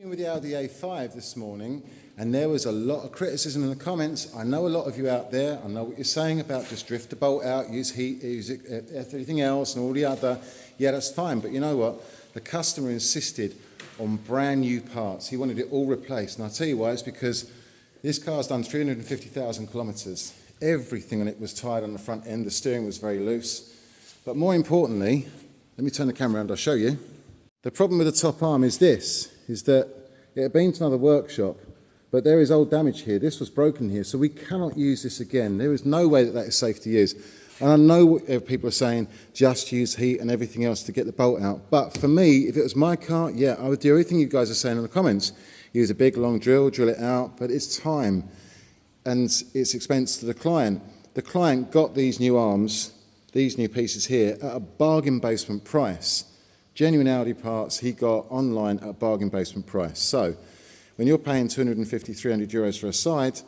With the Audi A5 this morning, and there was a lot of criticism in the comments. I know a lot of you out there, I know what you're saying about just drift the bolt out, use heat, use everything else and all the other. Yeah, that's fine, but you know what? The customer insisted on brand new parts. He wanted it all replaced, and I'll tell you why. It's because this car's done 350,000 kilometres. Everything on it was tied on the front end, the steering was very loose. But more importantly, let me turn the camera around, I'll show you. The problem with the top arm is this, is that it had been to another workshop, but there is old damage here. This was broken here, so we cannot use this again. There is no way that that is safe to use. And I know what people are saying, just use heat and everything else to get the bolt out. But for me, if it was my car, yeah, I would do everything you guys are saying in the comments. Use a big long drill it out, but it's time and it's expense to the client. The client got these new arms, these new pieces here, at a bargain basement price. Genuine Audi parts he got online at a bargain basement price. So when you're paying 250, 300 euros for a side,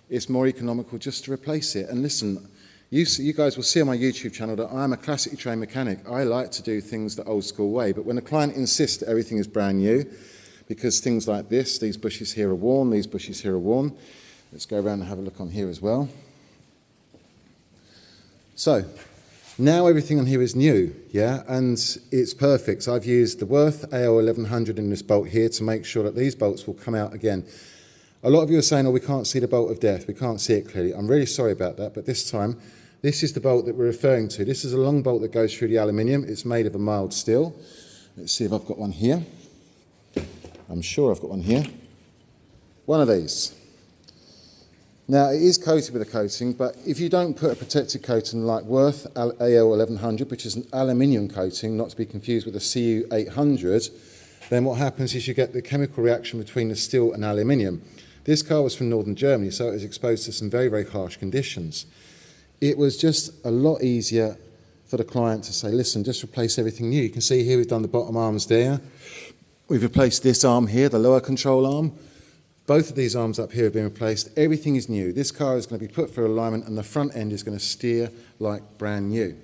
it's more economical just to replace it. And listen, you guys will see on my YouTube channel that I'm a classically trained mechanic. I like to do things the old school way, but when the client insists that everything is brand new, because things like this, these bushes here are worn, these bushes here are worn. Let's go around and have a look on here as well. So now everything on here is new, yeah, and it's perfect. So I've used the Worth AL1100 in this bolt here to make sure that these bolts will come out again. A lot of you are saying, oh, we can't see the bolt of death, we can't see it clearly. I'm really sorry about that, but this time, this is the bolt that we're referring to. This is a long bolt that goes through the aluminium. It's made of a mild steel. Let's see if I've got one here. I'm sure I've got one here. One of these. Now, it is coated with a coating, but if you don't put a protective coating like Worth AL1100, which is an aluminium coating, not to be confused with a CU800, then what happens is you get the chemical reaction between the steel and aluminium. This car was from northern Germany, so it was exposed to some very, very harsh conditions. It was just a lot easier for the client to say, listen, just replace everything new. You can see here we've done the bottom arms there. We've replaced this arm here, the lower control arm. Both of these arms up here have been replaced. Everything is new. This car is going to be put through alignment and the front end is going to steer like brand new.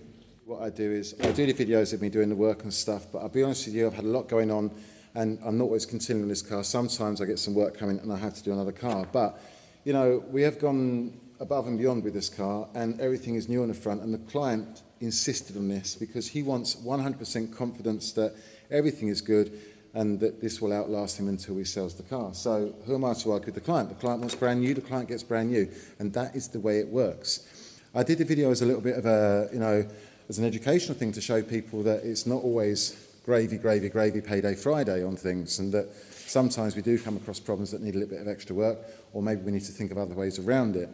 What I do is, I do the videos of me doing the work and stuff, but I'll be honest with you, I've had a lot going on and I'm not always continuing this car. Sometimes I get some work coming and I have to do another car. But, you know, we have gone above and beyond with this car and everything is new on the front, and the client insisted on this because he wants 100% confidence that everything is good and that this will outlast him until he sells the car. So who am I to argue with the client? The client wants brand new, the client gets brand new, and that is the way it works. I did the video as a little bit of a, you know, as an educational thing to show people that it's not always gravy, gravy, gravy, payday Friday on things, and that sometimes we do come across problems that need a little bit of extra work, or maybe we need to think of other ways around it.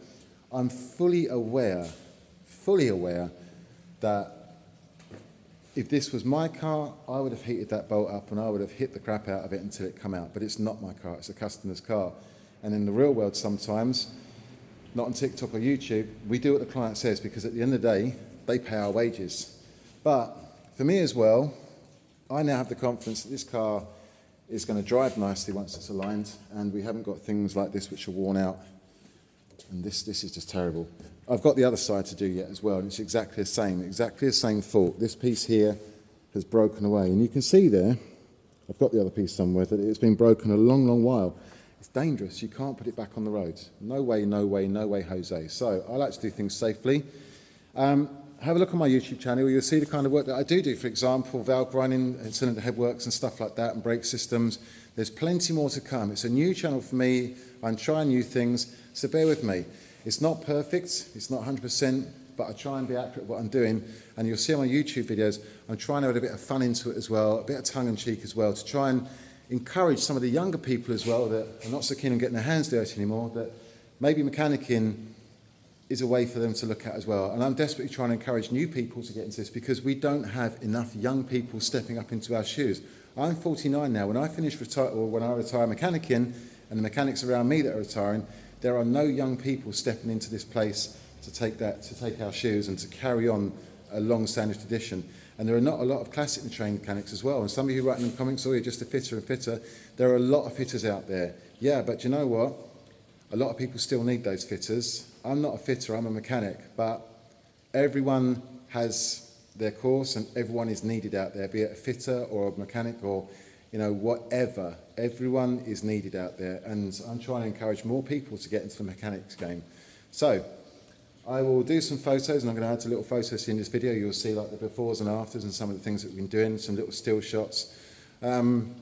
I'm fully aware that if this was my car, I would have heated that bolt up and I would have hit the crap out of it until it come out. But it's not my car, it's a customer's car. And in the real world sometimes, not on TikTok or YouTube, we do what the client says because at the end of the day, they pay our wages. But for me as well, I now have the confidence that this car is going to drive nicely once it's aligned, and we haven't got things like this which are worn out. And this is just terrible. I've got the other side to do yet as well, and it's exactly the same fault. This piece here has broken away, and you can see there, I've got the other piece somewhere, that it's been broken a long, long while. It's dangerous, you can't put it back on the road. No way, no way, no way, Jose. So I like to do things safely. Have a look on my YouTube channel, you'll see the kind of work that I do. For example, valve grinding and cylinder head works and stuff like that, and brake systems. There's plenty more to come. It's a new channel for me, I'm trying new things, so bear with me. It's not perfect, it's not 100%, but I try and be accurate at what I'm doing, and you'll see on my YouTube videos, I'm trying to add a bit of fun into it as well, a bit of tongue-in-cheek as well, to try and encourage some of the younger people as well that are not so keen on getting their hands dirty anymore, that maybe mechanicking is a way for them to look at as well. And I'm desperately trying to encourage new people to get into this because we don't have enough young people stepping up into our shoes. I'm 49 now. When I retire mechanicking, and the mechanics around me that are retiring, there are no young people stepping into this place to take our shoes and to carry on a long-standing tradition. And there are not a lot of classically trained mechanics as well. And some of you writing in the comments, oh, you're just a fitter and fitter. There are a lot of fitters out there. Yeah, but you know what? A lot of people still need those fitters. I'm not a fitter, I'm a mechanic, but everyone has their course and everyone is needed out there, be it a fitter or a mechanic or you know, whatever. Everyone is needed out there, and I'm trying to encourage more people to get into the mechanics game. So I will do some photos, and I'm going to add some little photos in this video. You'll see like the befores and afters and some of the things that we've been doing, some little still shots. And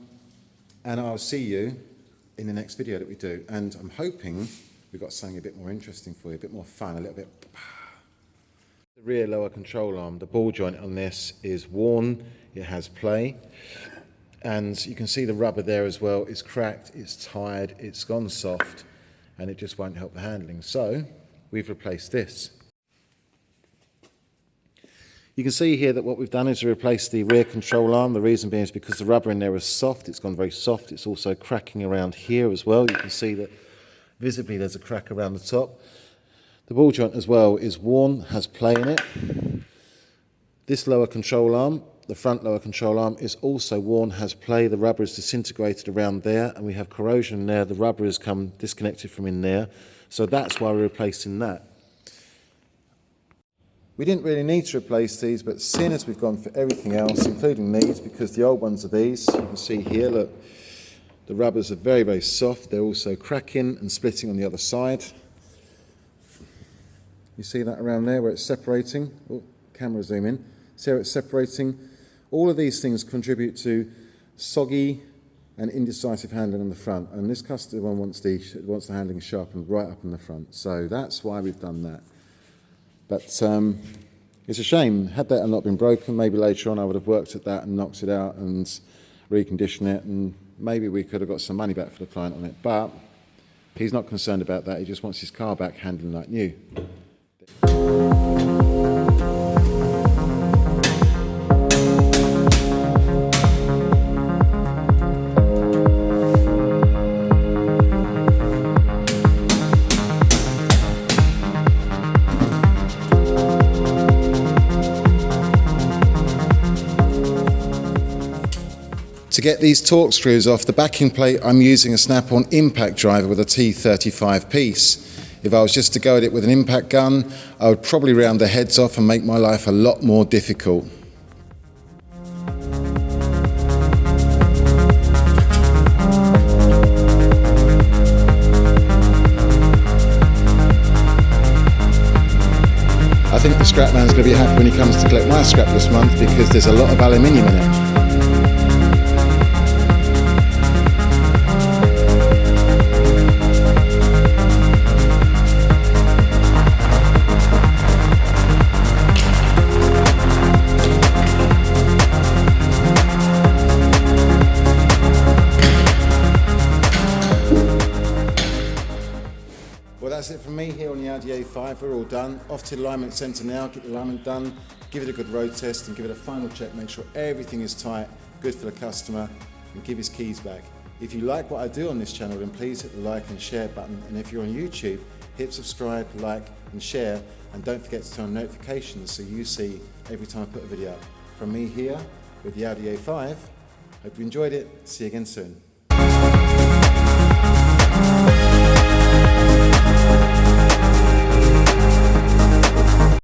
I'll see you in the next video that we do. And I'm hoping we've got something a bit more interesting for you, a bit more fun, a little bit. The rear lower control arm, the ball joint on this is worn, it has play. And you can see the rubber there as well. It's cracked, it's tired, it's gone soft, and it just won't help the handling. So we've replaced this. You can see here that what we've done is replace the rear control arm. The reason being is because the rubber in there is soft. It's gone very soft. It's also cracking around here as well. You can see that visibly there's a crack around the top. The ball joint as well is worn, has play in it. This lower control arm, the front lower control arm, is also worn, has play. The rubber is disintegrated around there, and we have corrosion there. The rubber has come disconnected from in there. So that's why we're replacing that. We didn't really need to replace these, but seeing as we've gone for everything else, including these, because the old ones are these, you can see here, look, the rubbers are very, very soft. They're also cracking and splitting on the other side. You see that around there where it's separating? Oh, camera zoom in. See how it's separating? All of these things contribute to soggy and indecisive handling on the front. And this customer wants the handling sharpened right up in the front. So that's why we've done that. But it's a shame. Had that not been broken, maybe later on I would have worked at that and knocked it out and reconditioned it, and maybe we could have got some money back for the client on it. But he's not concerned about that. He just wants his car back handling like new. To get these torque screws off the backing plate, I'm using a snap-on impact driver with a T35 piece. If I was just to go at it with an impact gun, I would probably round the heads off and make my life a lot more difficult. I think the scrap man's going to be happy when he comes to collect my scrap this month, because there's a lot of aluminium in it. Well, that's it from me here on the Audi A5. We're all done. Off to the alignment centre now, get the alignment done, give it a good road test and give it a final check, make sure everything is tight, good for the customer, and give his keys back. If you like what I do on this channel, then please hit the like and share button, and if you're on YouTube, hit subscribe, like and share, and don't forget to turn on notifications so you see every time I put a video up. From me here with the Audi A5, hope you enjoyed it. See you again soon.